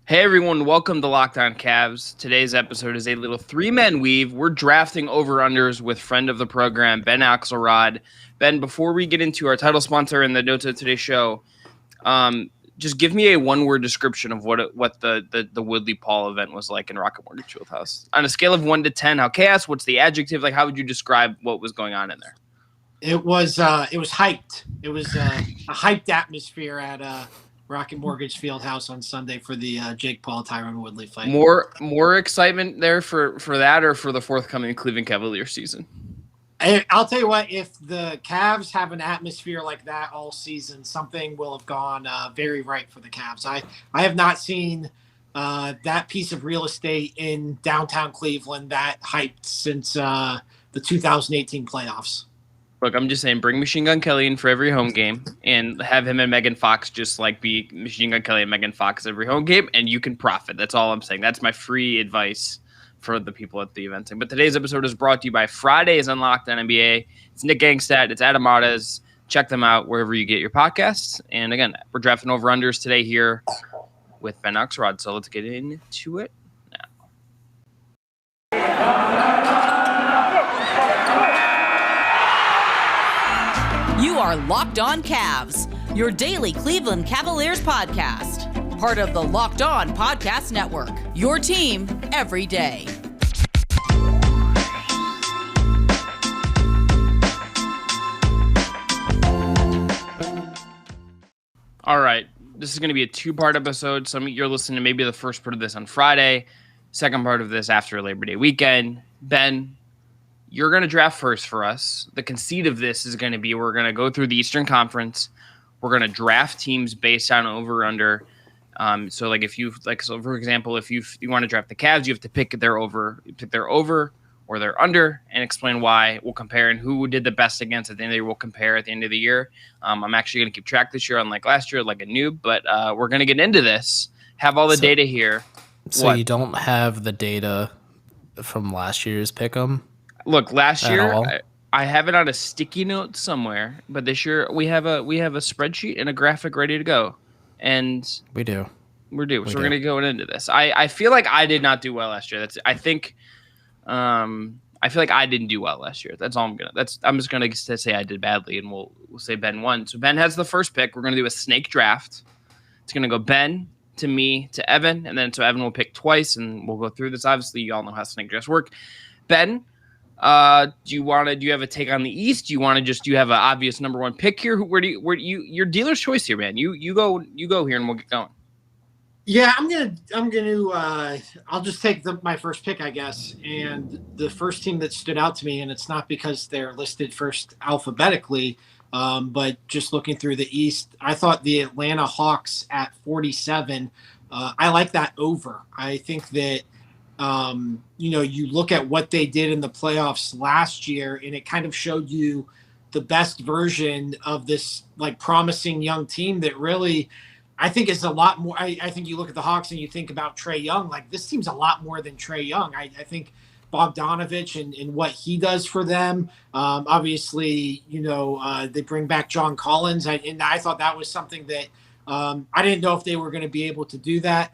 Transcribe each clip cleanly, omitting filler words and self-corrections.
Hey everyone, welcome to Locked On Cavs. Today's episode is a little three-man weave. We're drafting over-unders with friend of the program, Ben Axelrod. Ben, before we get into our title sponsor and the notes of today's show, just give me a one-word description of what the Woodley Paul event was like in Rocket Mortgage Fieldhouse. On a scale of 1 to 10, how chaos? What's the adjective? Like, how would you describe what was going on in there? It was hyped. It was a hyped atmosphere at Rocket Mortgage Fieldhouse on Sunday for the Jake Paul Tyron Woodley fight. More excitement there for that or for the forthcoming Cleveland Cavaliers season? I'll tell you what, if the Cavs have an atmosphere like that all season, something will have gone very right for the Cavs. I have not seen that piece of real estate in downtown Cleveland that hyped since the 2018 playoffs. Look, I'm just saying, bring Machine Gun Kelly in for every home game and have him and Megan Fox just like be Machine Gun Kelly and Megan Fox every home game, and you can profit. That's all I'm saying. That's my free advice for the people at the event. But today's episode is brought to you by Fridays Unlocked on NBA. It's Nick Gangstad. It's Adam Martez. Check them out wherever you get your podcasts. And again, we're drafting over-unders today here with Ben Axelrod. So let's get into it now. You are Locked On Cavs, your daily Cleveland Cavaliers podcast. Part of the Locked On Podcast Network, your team every day. All right, this is going to be a two-part episode. Some of you're listening to maybe the first part of this on Friday, second part of this after Labor Day weekend. Ben, you're going to draft first for us. The conceit of this is going to be we're going to go through the Eastern Conference. We're going to draft teams based on over-under. So for example, if you want to draft the Cavs, you have to pick their over or their under and explain why. We'll compare and who did the best against at the end of the year. We'll compare at the end of the year. I'm actually going to keep track this year, unlike last year, like a noob, but we're going to get into this, have all the data here. So you don't have the data from last year's pick'em? Look, last year I have it on a sticky note somewhere, but this year we have a spreadsheet and a graphic ready to go, and we do. We're going to go into this. I feel like I did not do well last year. I feel like I didn't do well last year. That's all I'm just gonna say I did badly, and we'll say Ben won. So Ben has the first pick. We're gonna do a snake draft. It's gonna go Ben to me to Evan, and then so Evan will pick twice, and we'll go through this. Obviously, you all know how snake drafts work. Ben. Do you have a take on the East? Do you have an obvious number one pick here? Your dealer's choice here, man. You go here and we'll get going. Yeah, I'll just take my first pick, I guess. And the first team that stood out to me, and it's not because they're listed first alphabetically, but just looking through the East, I thought the Atlanta Hawks at 47, I like that over. I think that you look at what they did in the playoffs last year, and it kind of showed you the best version of this like promising young team that really, I think is a lot more. I think you look at the Hawks and you think about Trae Young, like this team's a lot more than Trae Young. I think Bogdanovich and what he does for them. Obviously, they bring back John Collins. And I thought that was something that I didn't know if they were going to be able to do that.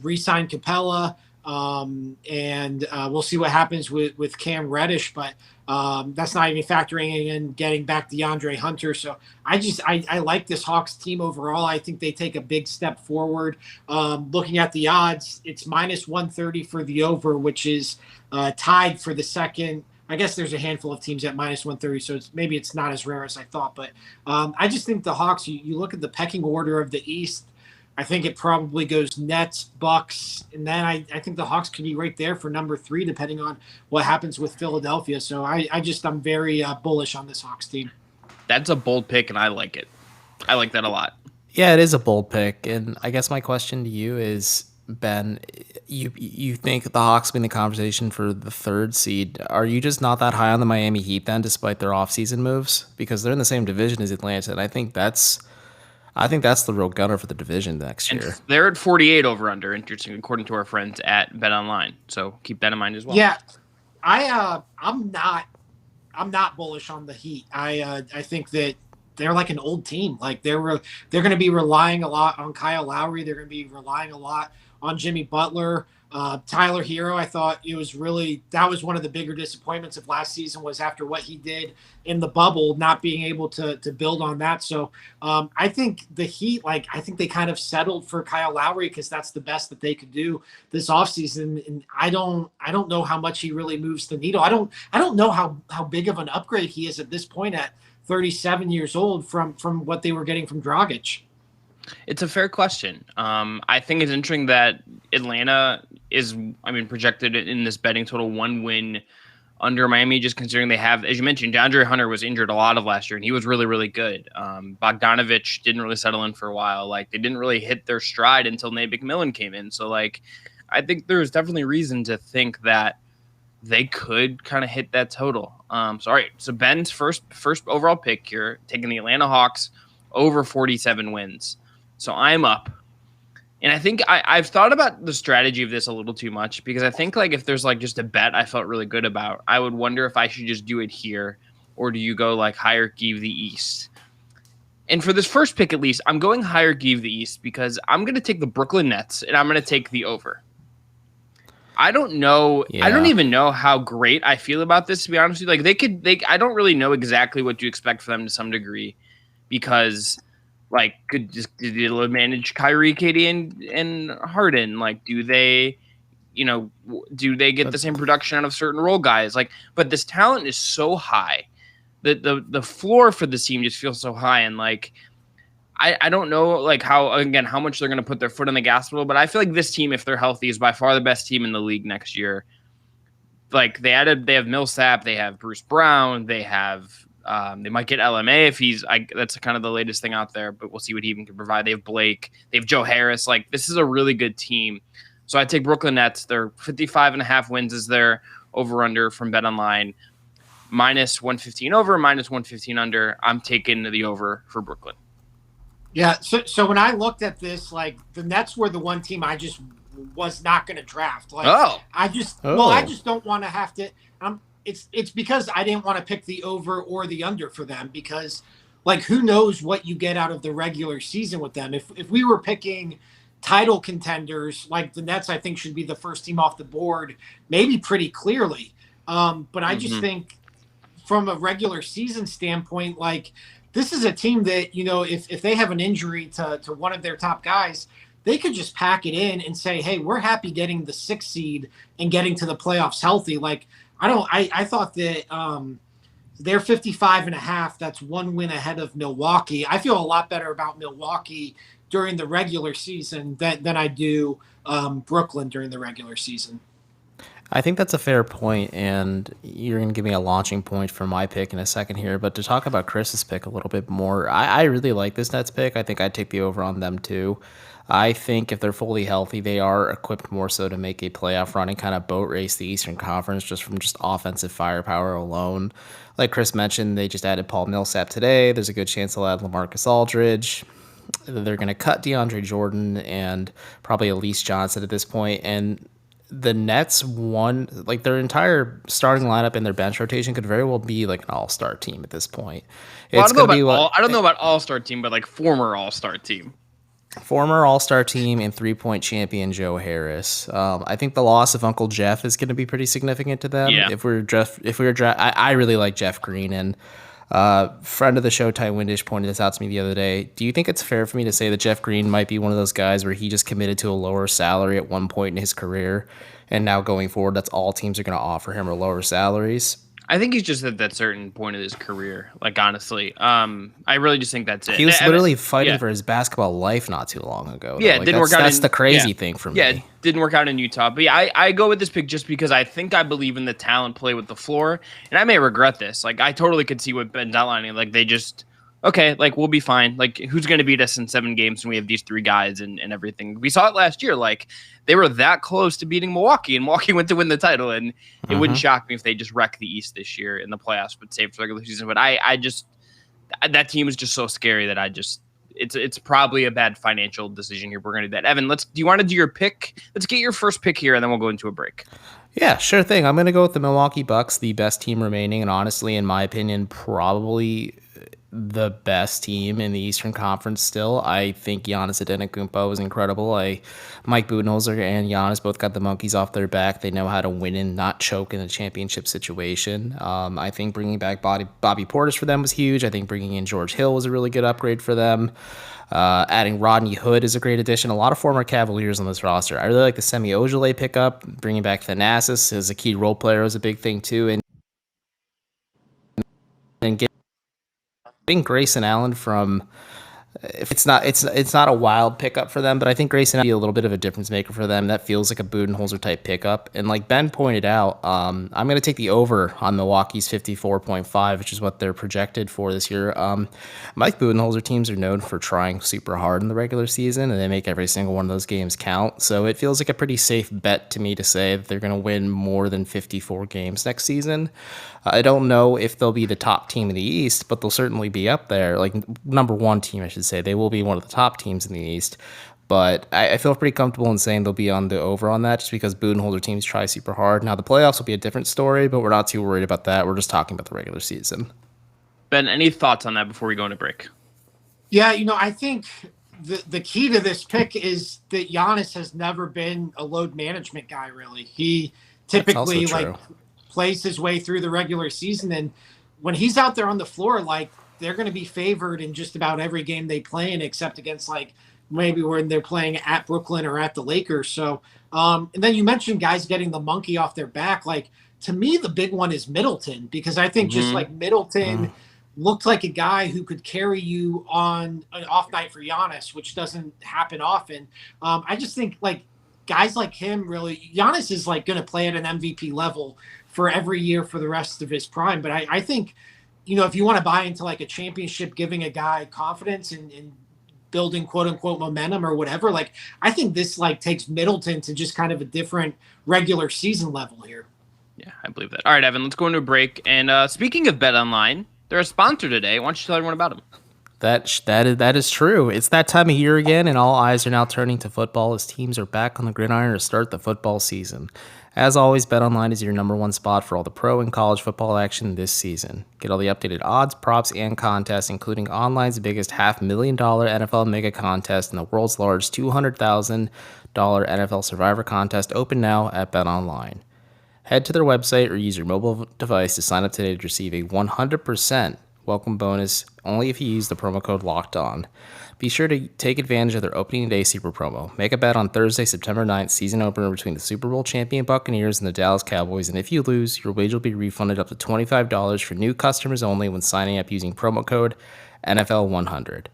Re-sign Capella. And we'll see what happens with Cam Reddish, but that's not even factoring in getting back DeAndre Hunter. So I like this Hawks team overall. I think they take a big step forward. Looking at the odds, it's minus 130 for the over, which is tied for the second. I guess there's a handful of teams at minus 130, so maybe it's not as rare as I thought. But I just think the Hawks, you look at the pecking order of the East, I think it probably goes Nets, Bucks, and then I think the Hawks could be right there for number 3, depending on what happens with Philadelphia. So I'm very bullish on this Hawks team. That's a bold pick, and I like it. I like that a lot. Yeah, it is a bold pick, and I guess my question to you is, Ben, you think the Hawks be in the conversation for the 3rd seed? Are you just not that high on the Miami Heat then, despite their offseason moves? Because they're in the same division as Atlanta, and I think that's the real gunner for the division next year. And they're at 48 over under, interesting, according to our friends at Bet Online. So keep that in mind as well. Yeah, I'm not bullish on the Heat. I think that they're like an old team. Like they're going to be relying a lot on Kyle Lowry. They're going to be relying a lot on Jimmy Butler. Tyler Hero, I thought that was one of the bigger disappointments of last season, was after what he did in the bubble, not being able to build on that. So I think the Heat, I think they kind of settled for Kyle Lowry because that's the best that they could do this offseason. And I don't know how much he really moves the needle. I don't know how big of an upgrade he is at this point at 37 years old from what they were getting from Dragic. It's a fair question. I think it's interesting that Atlanta is, projected in this betting total 1 win under Miami, just considering they have, as you mentioned, DeAndre Hunter was injured a lot of last year, and he was really, really good. Bogdanovich didn't really settle in for a while. They didn't really hit their stride until Nate McMillan came in. So, I think there's definitely reason to think that they could kind of hit that total. All right, so Ben's first overall pick here, taking the Atlanta Hawks over 47 wins. So I'm up. And I think I've thought about the strategy of this a little too much, because I think if there's just a bet I felt really good about, I would wonder if I should just do it here, or do you go hierarchy of the East? And for this first pick, at least, I'm going hierarchy of the East because I'm going to take the Brooklyn Nets and I'm going to take the over. I don't know. Yeah. I don't even know how great I feel about this, to be honest with you. I don't really know exactly what to expect for them to some degree, because could they manage Kyrie, KD, and Harden? Do they, do they get the same production out of certain role guys? But this talent is so high that the floor for this team just feels so high. And I don't know how much they're going to put their foot on the gas pedal, but I feel like this team, if they're healthy, is by far the best team in the league next year. They have Millsap, they have Bruce Brown, they have. They might get LMA if that's kind of the latest thing out there, but we'll see what he even can provide. They have Blake, they have Joe Harris. This is a really good team. So I take Brooklyn Nets. They're 55.5 wins is their over under from BetOnline. Minus 115 over, minus 115 under. I'm taking the over for Brooklyn. Yeah. So when I looked at this, the Nets were the one team I just was not going to draft. I just don't want to have to. It's because I didn't want to pick the over or the under for them, because who knows what you get out of the regular season with them. If we were picking title contenders, the Nets, I think should be the first team off the board, maybe pretty clearly. But I just think from a regular season standpoint, this is a team that, if they have an injury to one of their top guys, they could just pack it in and say, hey, we're happy getting the 6th seed and getting to the playoffs healthy. I thought that they're 55.5. That's 1 win ahead of Milwaukee. I feel a lot better about Milwaukee during the regular season than I do Brooklyn during the regular season. I think that's a fair point, and you're going to give me a launching point for my pick in a second here. But to talk about Chris's pick a little bit more, I really like this Nets pick. I think I'd take the over on them too. I think if they're fully healthy, they are equipped more so to make a playoff run and kind of boat race the Eastern Conference just from offensive firepower alone. Like Chris mentioned, they just added Paul Millsap today. There's a good chance they'll add LaMarcus Aldridge. They're going to cut DeAndre Jordan and probably Elise Johnson at this point. And the Nets their entire starting lineup and their bench rotation could very well be an all-star team at this point. Well, I don't know about all-star team, but former all-star team. Former all-star team and 3-point champion Joe Harris. I think the loss of Uncle Jeff is going to be pretty significant to them. Yeah. I really like Jeff Green, and friend of the show Ty Windish pointed this out to me the other day. Do you think it's fair for me to say that Jeff Green might be one of those guys where he just committed to a lower salary at one point in his career, and now going forward, that's all teams are going to offer him are lower salaries? I think he's just at that certain point of his career. Honestly, I really just think that's it. He was literally fighting for his basketball life not too long ago. Yeah, it didn't work out. That's the crazy thing for me. Yeah, it didn't work out in Utah. But yeah, I go with this pick just because I think I believe in the talent play with the floor, and I may regret this. I totally could see what Ben's outlining. They just we'll be fine. Who's going to beat us in 7 games when we have these 3 guys and everything? We saw it last year. They were that close to beating Milwaukee, and Milwaukee went to win the title. And it wouldn't shock me if they just wreck the East this year in the playoffs, but save for the regular season. But that team is just so scary that it's probably a bad financial decision here. We're going to do that. Evan, do you want to do your pick? Let's get your first pick here, and then we'll go into a break. Yeah, sure thing. I'm going to go with the Milwaukee Bucks, the best team remaining, and honestly, in my opinion, probably the best team in the Eastern Conference still. I think Giannis Antetokounmpo was incredible. Mike Budenholzer and Giannis both got the monkeys off their back. They know how to win and not choke in a championship situation. I think bringing back Bobby Portis for them was huge. I think bringing in George Hill was a really good upgrade for them. Adding Rodney Hood is a great addition. A lot of former Cavaliers on this roster. I really like the Semi Ojeleye pickup. Bringing back Thanasis as a key role player was a big thing too. And getting Grayson Allen from, if it's not a wild pickup for them, but I think Grayson Allen will be a little bit of a difference maker for them. That feels like a Budenholzer type pickup. And like Ben pointed out, I'm going to take the over on Milwaukee's 54.5, which is what they're projected for this year. Mike Budenholzer teams are known for trying super hard in the regular season, and they make every single one of those games count. So it feels like a pretty safe bet to me to say that they're going to win more than 54 games next season. I don't know if they'll be the top team in the East, but they'll certainly be up there. Like number one team, I should say. They will be one of the top teams in the East. But I feel pretty comfortable in saying they'll be on the over on that just because Budenholzer teams try super hard. Now, the playoffs will be a different story, but we're not too worried about that. We're just talking about the regular season. Ben, any thoughts on that before we go into break? Yeah, I think the key to this pick is that Giannis has never been a load management guy, really. He typically plays his way through the regular season, and when he's out there on the floor, like, they're going to be favored in just about every game they play in, except against like maybe when they're playing at Brooklyn or at the Lakers. So, and then you mentioned guys getting the monkey off their back. Like, to me, the big one is Middleton, because I think just like Middleton looked like a guy who could carry you on an off night for Giannis, which doesn't happen often. I just think like guys like him, really, Giannis is like going to play at an MVP level for every year for the rest of his prime. But I think, if you want to buy into like a championship, giving a guy confidence and building quote unquote momentum or whatever, like, I think this like takes Middleton to just kind of a different regular season level here. Yeah, I believe that. All right, Evan, let's go into a break. And speaking of BetOnline, they're a sponsor today. Why don't you tell everyone about them? That is true. It's that time of year again, and all eyes are now turning to football as teams are back on the gridiron to start the football season. As always, BetOnline is your number one spot for all the pro and college football action this season. Get all the updated odds, props, and contests, including online's biggest $500,000 NFL mega contest and the world's largest $200,000 NFL Survivor contest, open now at BetOnline. Head to their website or use your mobile device to sign up today to receive a 100% welcome bonus only if you use the promo code LOCKEDON. Be sure to take advantage of their opening day super promo. Make a bet on Thursday, September 9th, season opener between the Super Bowl champion Buccaneers and the Dallas Cowboys, and if you lose, your wager will be refunded up to $25 for new customers only when signing up using promo code NFL100.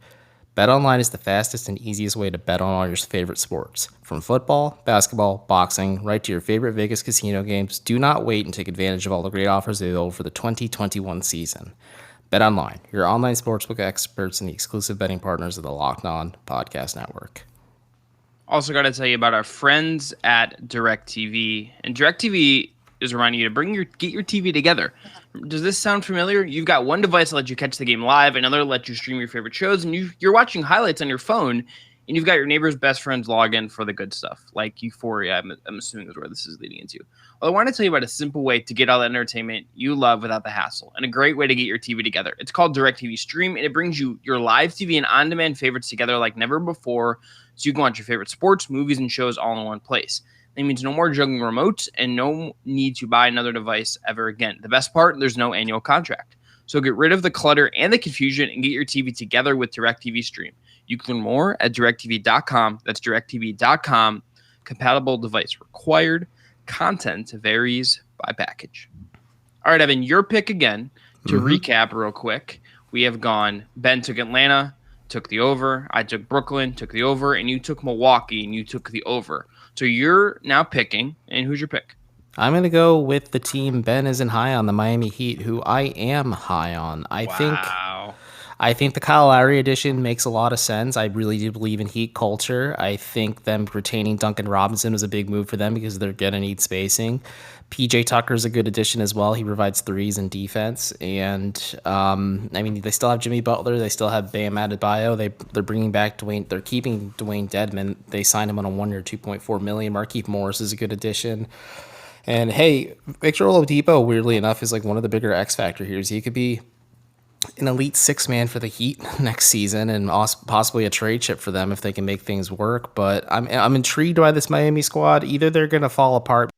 BetOnline is the fastest and easiest way to bet on all your favorite sports. From football, basketball, boxing, right to your favorite Vegas casino games, do not wait and take advantage of all the great offers available for the 2021 season. BetOnline, your online sportsbook experts and the exclusive betting partners of the Locked On Podcast Network. Also got to tell you about our friends at DirecTV. And DirecTV is reminding you to get your TV together. Does this sound familiar? You've got one device that lets you catch the game live, another lets you stream your favorite shows, and you're watching highlights on your phone, and you've got your neighbor's best friends log in for the good stuff, like Euphoria, I'm assuming is where this is leading into. Well, I want to tell you about a simple way to get all that entertainment you love without the hassle, and a great way to get your TV together. It's called DirecTV Stream, and it brings you your live TV and on-demand favorites together like never before, so you can watch your favorite sports, movies, and shows all in one place. That means no more juggling remotes and no need to buy another device ever again. The best part, there's no annual contract. So get rid of the clutter and the confusion and get your TV together with DirecTV Stream. You can learn more at directtv.com. That's directtv.com. Compatible device required. Content varies by package. All right, Evan, your pick again. To recap real quick, we have gone, Ben took Atlanta, took the over. I took Brooklyn, took the over. And you took Milwaukee, and you took the over. So you're now picking, and who's your pick? I'm going to go with the team Ben isn't high on, the Miami Heat, who I am high on. I think the Kyle Lowry addition makes a lot of sense. I really do believe in Heat culture. I think them retaining Duncan Robinson was a big move for them because they're going to need spacing. PJ Tucker's a good addition as well. He provides threes and defense. And, they still have Jimmy Butler. They still have Bam Adebayo. They're bringing back Dwayne. They're keeping Dwayne Dedmon. They signed him on a 1 year, $2.4 million. Markieff Morris is a good addition. And, hey, Victor Oladipo, weirdly enough, is like one of the bigger X factor here. He could be an elite six-man for the Heat next season and possibly a trade chip for them if they can make things work. But I'm intrigued by this Miami squad. Either they're going to fall apart.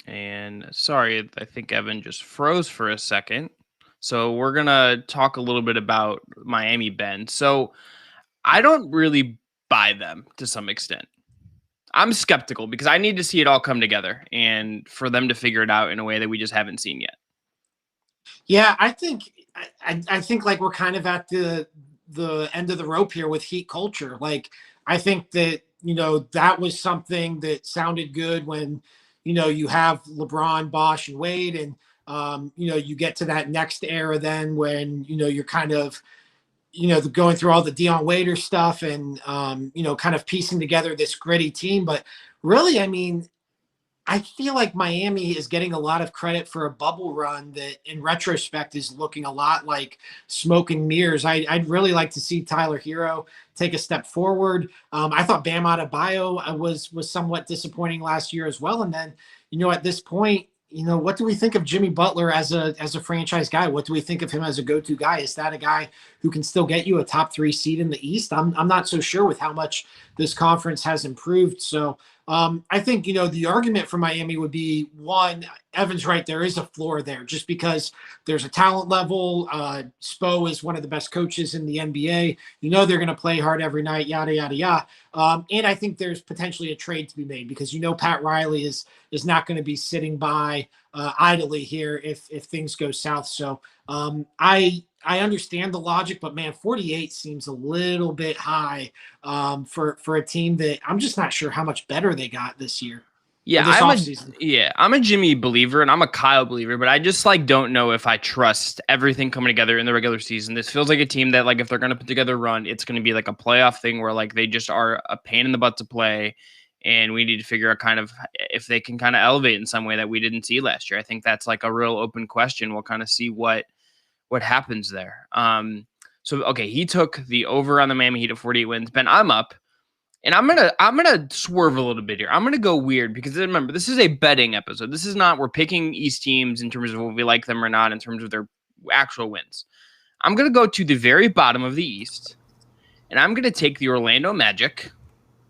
And sorry, I think Evan just froze for a second. So we're going to talk a little bit about Miami, Ben. So I don't really buy them to some extent. I'm skeptical because I need to see it all come together and for them to figure it out in a way that we just haven't seen yet. Yeah, I think like we're kind of at the end of the rope here with Heat culture. Like, I think that, that was something that sounded good when, you have LeBron, Bosh, and Wade, and, you get to that next era then when, you're kind of, going through all the Dion Waiters stuff and, kind of piecing together this gritty team. But really, I mean, I feel like Miami is getting a lot of credit for a bubble run that in retrospect is looking a lot like smoke and mirrors. I'd really like to see Tyler Hero take a step forward. I thought Bam Adebayo was somewhat disappointing last year as well. And then, at this point, what do we think of Jimmy Butler as a franchise guy? What do we think of him as a go-to guy? Is that a guy who can still get you a top 3 seed in the East? I'm not so sure with how much this conference has improved. So I think, the argument for Miami would be, one, Evan's right, there is a floor there just because there's a talent level. Spo is one of the best coaches in the NBA. They're going to play hard every night, yada, yada, yada. And I think there's potentially a trade to be made because, Pat Riley is not going to be sitting by idly here if things go south. So I understand the logic, but man, 48 seems a little bit high for a team that I'm just not sure how much better they got this year. Yeah, I'm a Jimmy believer and I'm a Kyle believer, but I just don't know if I trust everything coming together in the regular season. This feels like a team that if they're going to put together a run, it's going to be a playoff thing where they just are a pain in the butt to play. And we need to figure out kind of if they can kind of elevate in some way that we didn't see last year. I think that's a real open question. We'll kind of see what happens there. So, okay, he took the over on the Miami Heat at 48 wins. Ben, I'm up. And I'm gonna swerve a little bit here. I'm gonna go weird because remember, this is a betting episode. This is not we're picking East teams in terms of whether we like them or not in terms of their actual wins. I'm gonna go to the very bottom of the East, and I'm gonna take the Orlando Magic.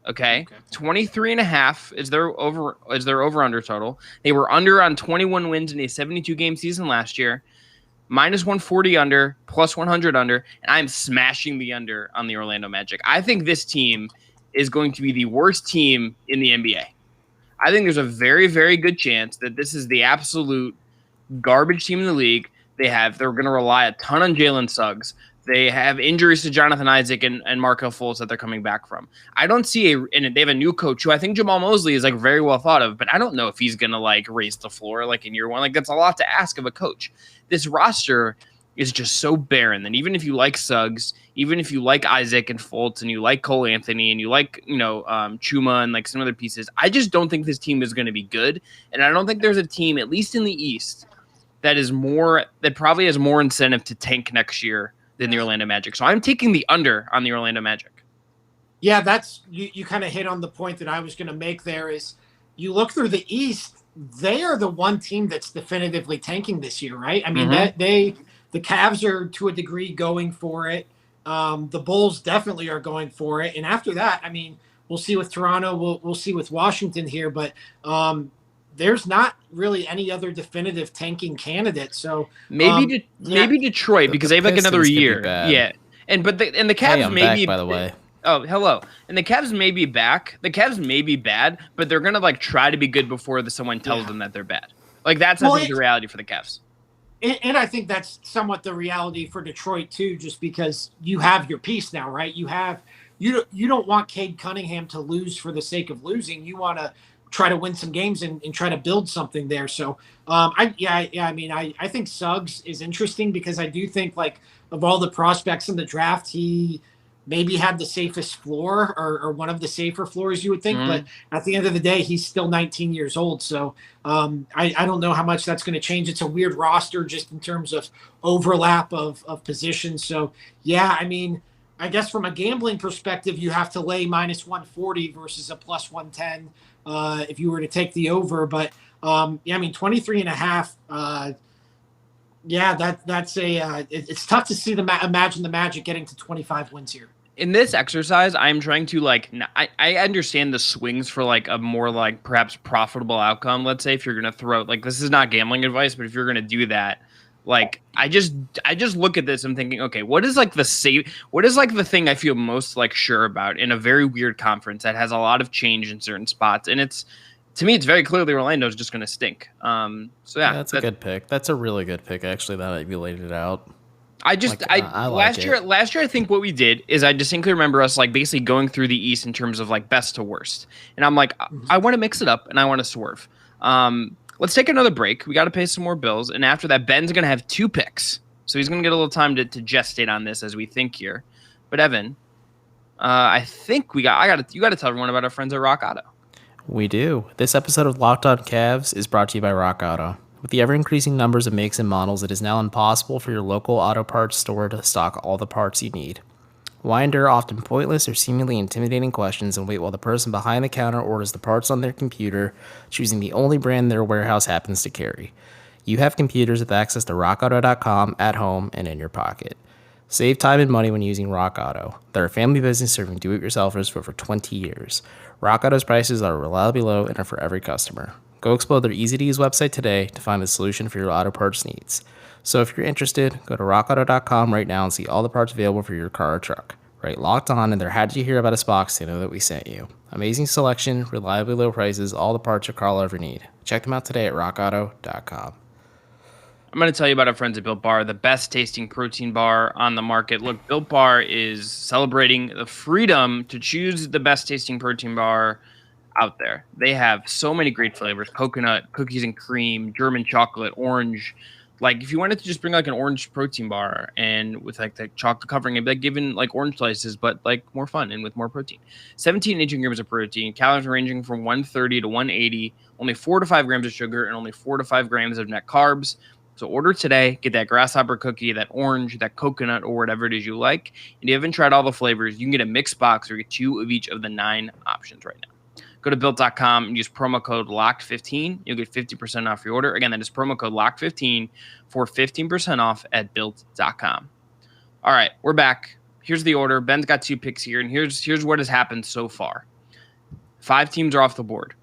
Okay. 23.5 is their over under total. They were under on 21 wins in a 72 game season last year. Minus 140 under, plus 100 under, and I'm smashing the under on the Orlando Magic. I think this team is going to be the worst team in the NBA. I think there's a very, very good chance that this is the absolute garbage team in the league. They're going to rely a ton on Jalen Suggs. They have injuries to Jonathan Isaac and Markelle Fultz that they're coming back from. I don't see and they have a new coach who I think Jamal Mosley is very well thought of, but I don't know if he's going to raise the floor in year one. That's a lot to ask of a coach. This roster is just so barren. And even if you like Suggs, even if you like Isaac and Fultz and you like Cole Anthony and you like, Chuma and some other pieces, I just don't think this team is going to be good. And I don't think there's a team, at least in the East, that probably has more incentive to tank next year than the Orlando Magic. So I'm taking the under on the Orlando Magic. Yeah, that's you kind of hit on the point that I was going to make there is you look through the East, they are the one team that's definitively tanking this year, right? I mean, the Cavs are to a degree going for it. The Bulls definitely are going for it. And after that, I mean, we'll see with Toronto, we'll see with Washington here, but there's not really any other definitive tanking candidate. So maybe Detroit because they have another year. Yeah. And the Cavs maybe by the way. Oh, hello. And the Cavs may be back. The Cavs may be bad, but they're going to try to be good before someone tells them that they're bad. That's I think the reality for the Cavs. And I think that's somewhat the reality for Detroit too, just because you have your piece now, right? You don't want Cade Cunningham to lose for the sake of losing. You want to try to win some games and try to build something there. So I think Suggs is interesting because I do think of all the prospects in the draft, he maybe had the safest floor or one of the safer floors you would think. But at the end of the day, he's still 19 years old. So I don't know how much that's going to change. It's a weird roster just in terms of overlap of positions. So, yeah, I mean, I guess from a gambling perspective, you have to lay minus 140 versus a plus 110 if you were to take the over. But, 23.5. It's tough to see imagine the Magic getting to 25 wins here. In this exercise, I'm trying to I understand the swings for like a more like perhaps profitable outcome. Let's say if you're going to throw, like, this is not gambling advice, but if you're going to do that, like, I just look at this and thinking, okay, what is like the thing I feel most like sure about in a very weird conference that has a lot of change in certain spots. And to me, it's very clearly Orlando's just going to stink. That's a good pick. That's a really good pick, actually, that you laid it out. Last year, I think what we did is I distinctly remember us like basically going through the East in terms of like best to worst. And I'm like, I want to mix it up and I want to swerve. Let's take another break. We got to pay some more bills. And after that, Ben's going to have 2 picks. So he's going to get a little time to gestate on this as we think here. But Evan, I think you got to tell everyone about our friends at Rock Auto. We do. This episode of Locked On Cavs is brought to you by Rock Auto. With the ever-increasing numbers of makes and models, it is now impossible for your local auto parts store to stock all the parts you need. Why endure often pointless or seemingly intimidating questions and wait while the person behind the counter orders the parts on their computer, choosing the only brand their warehouse happens to carry? You have computers with access to rockauto.com at home and in your pocket. Save time and money when using Rock Auto. They're a family business serving do-it-yourselfers for over 20 years. Rock Auto's prices are reliably low and are for every customer. Go explore their easy-to-use website today to find a solution for your auto parts needs. So if you're interested, go to rockauto.com right now and see all the parts available for your car or truck. Right, Locked On, and they're "How did you hear about us" box to know that we sent you. Amazing selection, reliably low prices, all the parts your car will ever need. Check them out today at rockauto.com. I'm going to tell you about our friends at Built Bar, the best tasting protein bar on the market. Look, Built Bar is celebrating the freedom to choose the best tasting protein bar out there. They have so many great flavors: coconut, cookies and cream, German chocolate, orange. Like, if you wanted to just bring like an orange protein bar and with like the chocolate covering, it'd be like giving like orange slices, but like more fun and with more protein. 17 grams of protein, calories ranging from 130 to 180, only 4 to 5 grams of sugar, and only 4 to 5 grams of net carbs. So order today, get that grasshopper cookie, that orange, that coconut, or whatever it is you like. And if you haven't tried all the flavors, you can get a mixed box or get 2 of each of the 9 options right now. Go to Built.com and use promo code LOCKED15. You'll get 50% off your order. Again, that is promo code LOCKED15 for 15% off at Built.com. All right, we're back. Here's the order. Ben's got 2 picks here, and here's what has happened so far. 5 teams are off the board.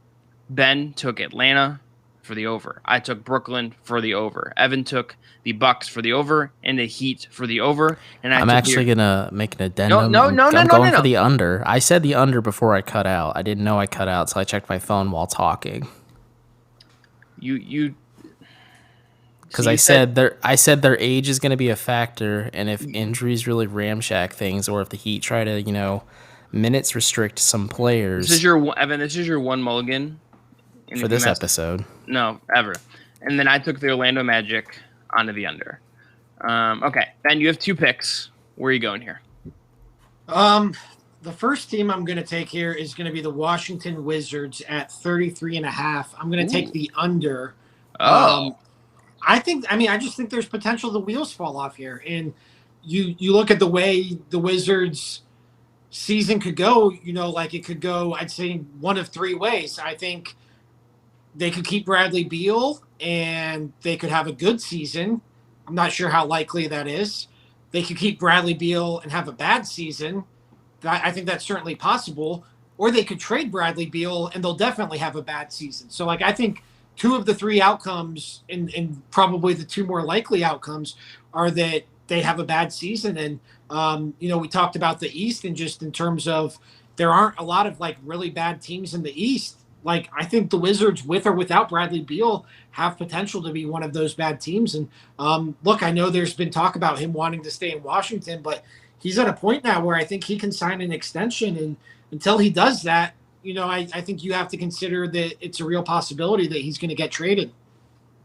Ben took Atlanta for the over. I took Brooklyn for the over. Evan took the Bucks for the over and the Heat for the over. And I'm actually gonna make an addendum. I'm going for the under. I said the under before I cut out. I didn't know I cut out, so I checked my phone while talking. Because I said their age is going to be a factor, and if injuries really ramshack things, or if the Heat try to minutes restrict some players. This is your one mulligan for this episode. No, ever. And then I took the Orlando Magic onto the under. Okay, Ben, you have 2 picks. Where are you going here? The first team I'm going to take here is going to be the Washington Wizards at 33.5. I'm going to take the under. I just think there's potential the wheels fall off here. And you look at the way the Wizards season could go, it could go, I'd say, one of 3 ways. I think they could keep Bradley Beal and they could have a good season. I'm not sure how likely that is. They could keep Bradley Beal and have a bad season. I think that's certainly possible. Or they could trade Bradley Beal and they'll definitely have a bad season. So, I think 2 of the 3 outcomes, and probably the 2 more likely outcomes, are that they have a bad season. And, we talked about the East, and just in terms of there aren't a lot of really bad teams in the East. I think the Wizards, with or without Bradley Beal, have potential to be one of those bad teams. And look, I know there's been talk about him wanting to stay in Washington, but he's at a point now where I think he can sign an extension. And until he does that, I think you have to consider that it's a real possibility that he's going to get traded.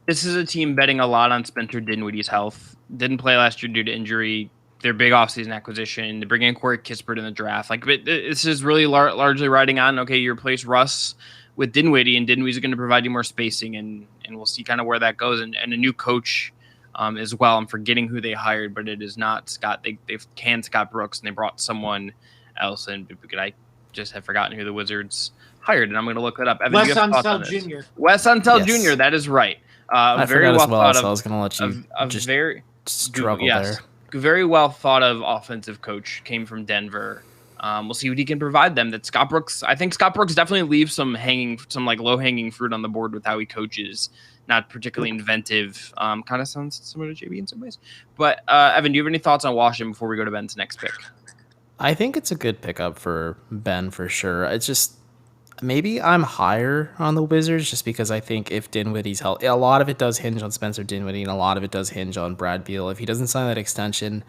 This is a team betting a lot on Spencer Dinwiddie's health. Didn't play last year due to injury. Their big offseason acquisition. They're bringing in Corey Kispert in the draft. This is really largely riding on, okay, you replace Russ with Dinwiddie, and Dinwiddie's going to provide you more spacing, and we'll see kind of where that goes. And a new coach as well. I'm forgetting who they hired, but it is not Scott. They've canned Scott Brooks, and they brought someone else in. I just have forgotten who the Wizards hired, and I'm going to look that up. Evan, Wes do you have thoughts on Unseld this? Jr. Wes Unseld Yes. Jr., that is right. I Very forgot well as well, thought so of. I was going to let you A just very struggle yes, there. very well thought of offensive coach, came from Denver. We'll see what he can provide them. That Scott Brooks, I think Scott Brooks definitely leaves some like low hanging fruit on the board with how he coaches. Not particularly inventive. Kind of sounds similar to JB in some ways. But Evan, do you have any thoughts on Washington before we go to Ben's next pick? I think it's a good pickup for Ben for sure. It's just maybe I'm higher on the Wizards just because I think if Dinwiddie's healthy, a lot of it does hinge on Spencer Dinwiddie and a lot of it does hinge on Brad Beal. If he doesn't sign that extension,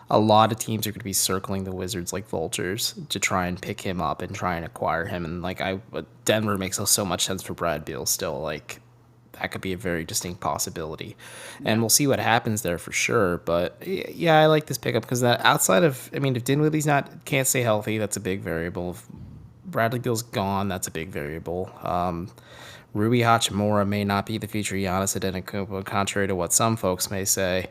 a lot of teams are going to be circling the Wizards like vultures to try and pick him up and try and acquire him. And Denver makes so much sense for Brad Beal still. Like that could be a very distinct possibility, and we'll see what happens there for sure. But yeah, I like this pickup because that outside of, if Dinwiddie's can't stay healthy, that's a big variable. If Bradley Beal's gone, that's a big variable. Rui Hachimura may not be the future Giannis Antetokounmpo, contrary to what some folks may say.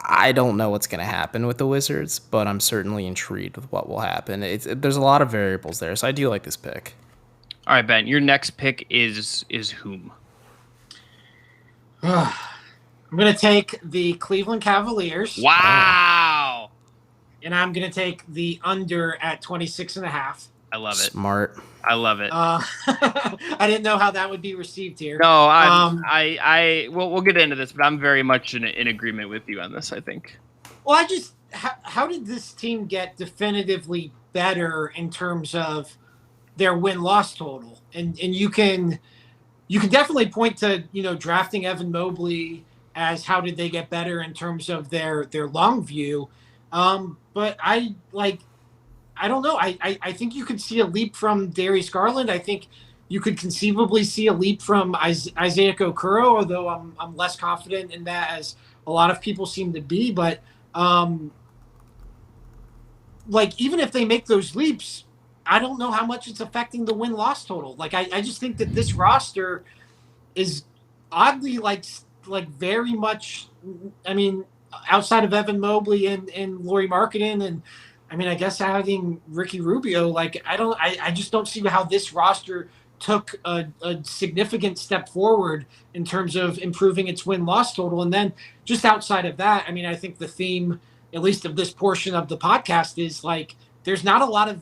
I don't know what's going to happen with the Wizards, but I'm certainly intrigued with what will happen. There's a lot of variables there, so I do like this pick. All right, Ben, your next pick is whom? I'm going to take the Cleveland Cavaliers. Wow. And I'm going to take the under at 26.5. I love it. Smart. I love it. I didn't know how that would be received here. No, we'll get into this, but I'm very much in agreement with you on this, I think. Well, how did this team get definitively better in terms of their win-loss total? And you can definitely point to, drafting Evan Mobley as how did they get better in terms of their long view. But I don't know. I think you could see a leap from Darius Garland. I think you could conceivably see a leap from Isaiah Okoro, although I'm less confident in that as a lot of people seem to be. But even if they make those leaps, I don't know how much it's affecting the win-loss total. I just think that this roster is oddly very much. Outside of Evan Mobley and Lauri Markkanen and. I guess adding Ricky Rubio, I just don't see how this roster took a significant step forward in terms of improving its win-loss total. And then just outside of that, I think the theme, at least of this portion of the podcast, is there's not a lot of,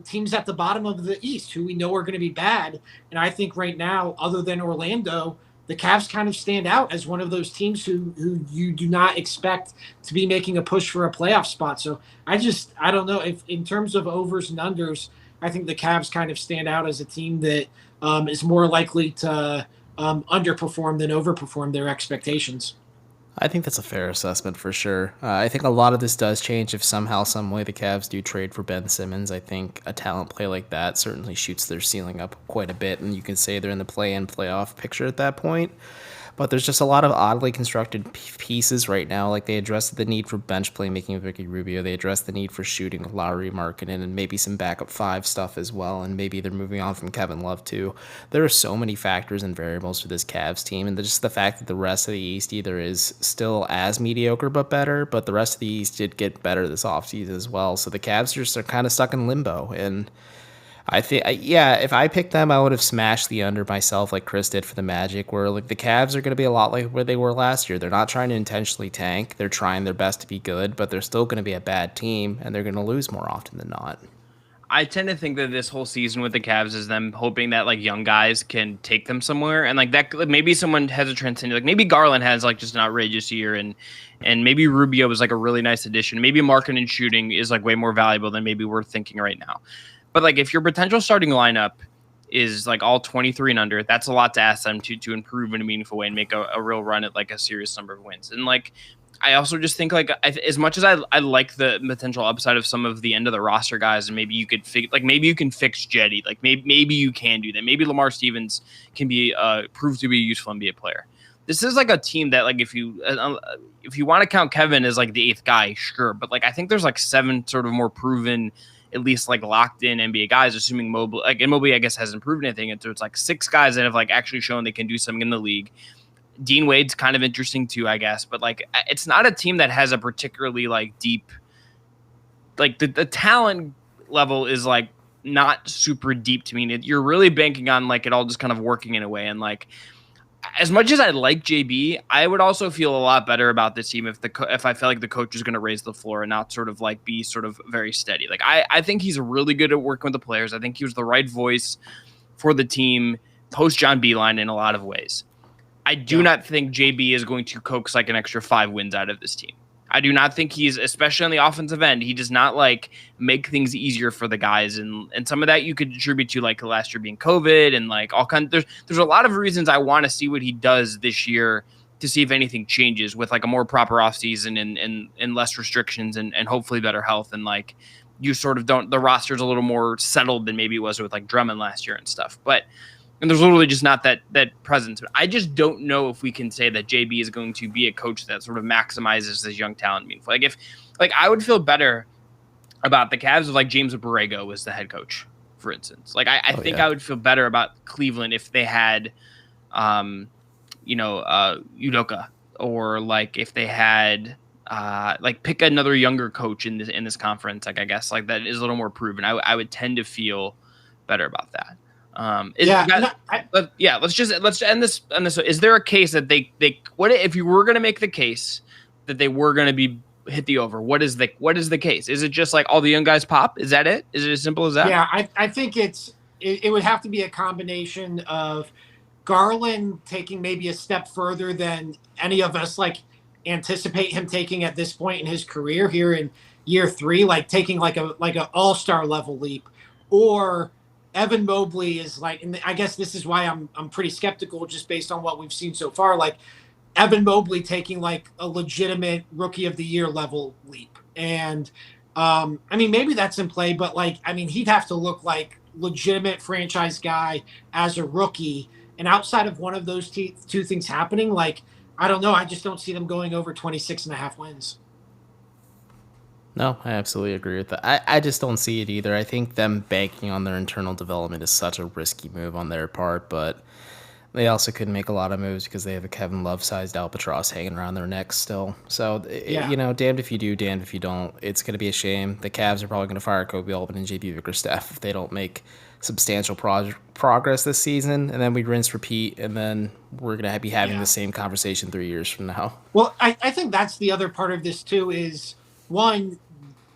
teams at the bottom of the East who we know are going to be bad. And I think right now, other than Orlando, the Cavs kind of stand out as one of those teams who you do not expect to be making a push for a playoff spot. So I don't know if in terms of overs and unders, I think the Cavs kind of stand out as a team that is more likely to underperform than overperform their expectations. I think that's a fair assessment for sure. I think a lot of this does change if somehow, some way the Cavs do trade for Ben Simmons. I think a talent play like that certainly shoots their ceiling up quite a bit, and you can say they're in the play-in playoff picture at that point. But there's just a lot of oddly constructed pieces right now. They addressed the need for bench playmaking with Ricky Rubio. They addressed the need for shooting with Lauri Markkanen and maybe some backup five stuff as well. And maybe they're moving on from Kevin Love too. There are so many factors and variables for this Cavs team. And just the fact that the rest of the East either is still as mediocre but better, but the rest of the East did get better this offseason as well. So the Cavs just are kind of stuck in limbo. And I think, if I picked them, I would have smashed the under myself like Chris did for the Magic, where the Cavs are going to be a lot like where they were last year. They're not trying to intentionally tank. They're trying their best to be good, but they're still going to be a bad team, and they're going to lose more often than not. I tend to think that this whole season with the Cavs is them hoping that young guys can take them somewhere, and that maybe someone has a transcendent, maybe Garland has just an outrageous year, and maybe Rubio was a really nice addition. Maybe Markkanen shooting is way more valuable than maybe we're thinking right now. But if your potential starting lineup is all 23 and under, that's a lot to ask them to improve in a meaningful way and make a real run at a serious number of wins. And I also just think as much as I like the potential upside of some of the end of the roster guys, and maybe you could maybe you can fix Jetty, maybe you can do that. Maybe Lamar Stevens can be prove to be a useful NBA player. This is a team that if you want to count Kevin as the eighth guy, sure, but I think there's 7 sort of more proven, at least locked in NBA guys, assuming Mobley, and Mobley I guess hasn't proven anything. And so it's 6 guys that have actually shown they can do something in the league. Dean Wade's kind of interesting too, I guess, but like it's not a team that has a particularly like deep, like the talent level is like not super deep to me. You're really banking on like it all just kind of working in a way. And like, as much as I like JB, I would also feel a lot better about this team if I felt like the coach is going to raise the floor and not sort of like be sort of very steady. Like I think he's really good at working with the players. I think he was the right voice for the team post John Beilein in a lot of ways. I do not think JB is going to coax like an extra 5 wins out of this team. I do not think he's, especially on the offensive end, he does not like make things easier for the guys. And some of that you could attribute to like last year being COVID and like all kinds. There's a lot of reasons I want to see what he does this year to see if anything changes with like a more proper offseason and less restrictions and hopefully better health. And like you sort of the roster's a little more settled than maybe it was with like Drummond last year and stuff. And there's literally just not that presence. But I just don't know if we can say that JB is going to be a coach that sort of maximizes this young talent meaningful. Like I would feel better about the Cavs if like James Borrego was the head coach, for instance. Like I think I would feel better about Cleveland if they had, Udoka, or like if they had like pick another younger coach in this conference. Like I guess like that is a little more proven. I would tend to feel better about that. Let's end this. Is there a case that they what if you were going to make the case that they were going to be hit the over? What is the case? Is it just like all the young guys pop? Is that it? Is it as simple as that? Yeah, I think it would have to be a combination of Garland taking maybe a step further than any of us like anticipate him taking at this point in his career here in year 3, like taking like an all-star level leap, or Evan Mobley is like, and I guess this is why I'm pretty skeptical just based on what we've seen so far. Like Evan Mobley taking like a legitimate rookie of the year level leap. And I mean, maybe that's in play, but like, I mean, he'd have to look like legitimate franchise guy as a rookie. And outside of one of those two things happening, like, I don't know. I just don't see them going over 26.5 wins. No, I absolutely agree with that. I just don't see it either. I think them banking on their internal development is such a risky move on their part, but they also couldn't make a lot of moves because they have a Kevin Love-sized albatross hanging around their necks still. So, damned if you do, damned if you don't. It's going to be a shame. The Cavs are probably going to fire Kobe Altman and JB Bickerstaff if they don't make substantial progress this season, and then we rinse, repeat, and then we're going to be having the same conversation 3 years from now. Well, I think that's the other part of this, too, is, one,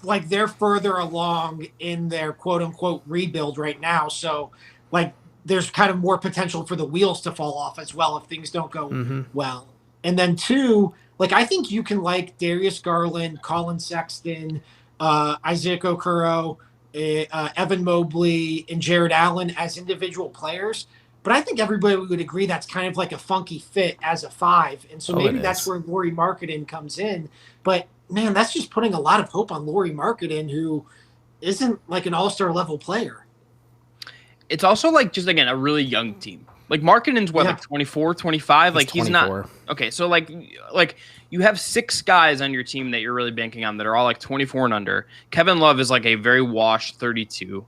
like they're further along in their quote unquote rebuild right now. So like there's kind of more potential for the wheels to fall off as well if things don't go well. And then 2, like I think you can like Darius Garland, Colin Sexton, Isaac Okoro, Evan Mobley, and Jared Allen as individual players. But I think everybody would agree that's kind of like a funky fit as a 5. And so maybe that's where Lauri Markkanen comes in. But man, that's just putting a lot of hope on Lauri Markkanen, who isn't like an all-star level player. It's also like just, again, a really young team. Like Markkanen's like 24, 25? Like he's 24. Not. Okay, so like you have 6 guys on your team that you're really banking on that are all like 24 and under. Kevin Love is like a very washed 32,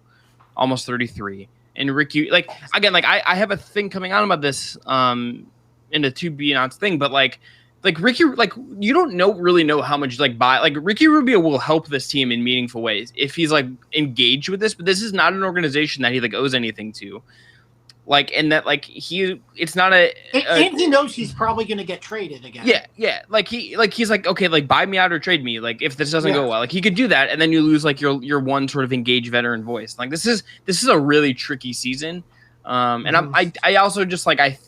almost 33. And Ricky, like, again, like I have a thing coming out about this in the to be announced thing, but like Ricky, like you don't really know how much like Ricky Rubio will help this team in meaningful ways if he's like engaged with this, but this is not an organization that he like owes anything to. Like, and that like it's not and he knows he's probably going to get traded again. Yeah. Like he's like, okay, like buy me out or trade me. Like if this doesn't go well, like he could do that. And then you lose like your one sort of engaged veteran voice. Like this is a really tricky season. And I also just like,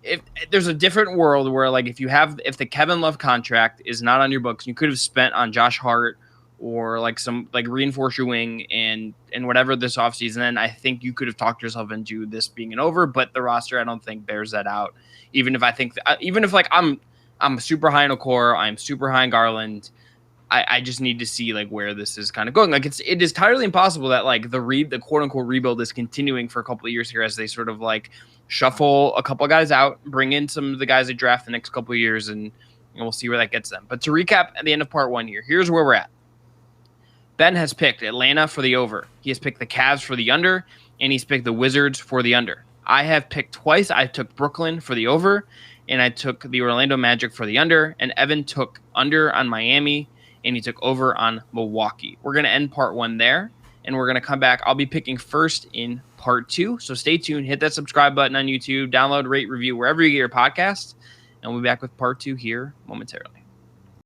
if there's a different world where like if the Kevin Love contract is not on your books, you could have spent on Josh Hart or like some like reinforce your wing and whatever this offseason, then I think you could have talked yourself into this being an over, but the roster I don't think bears that out. Even if like I'm super high on Okoro, I'm super high on Garland, I just need to see like where this is kind of going. Like it is entirely impossible that like the quote unquote rebuild is continuing for a couple of years here as they sort of like shuffle a couple of guys out, bring in some of the guys they draft the next couple of years, and we'll see where that gets them. But to recap at the end of part 1 here, here's where we're at. Ben has picked Atlanta for the over. He has picked the Cavs for the under, and he's picked the Wizards for the under. I have picked twice. I took Brooklyn for the over, and I took the Orlando Magic for the under, and Evan took under on Miami, and he took over on Milwaukee. We're going to end part 1 there, and we're going to come back. I'll be picking first in part 2, so stay tuned. Hit that subscribe button on YouTube, download, rate, review, wherever you get your podcasts, and we'll be back with part 2 here momentarily.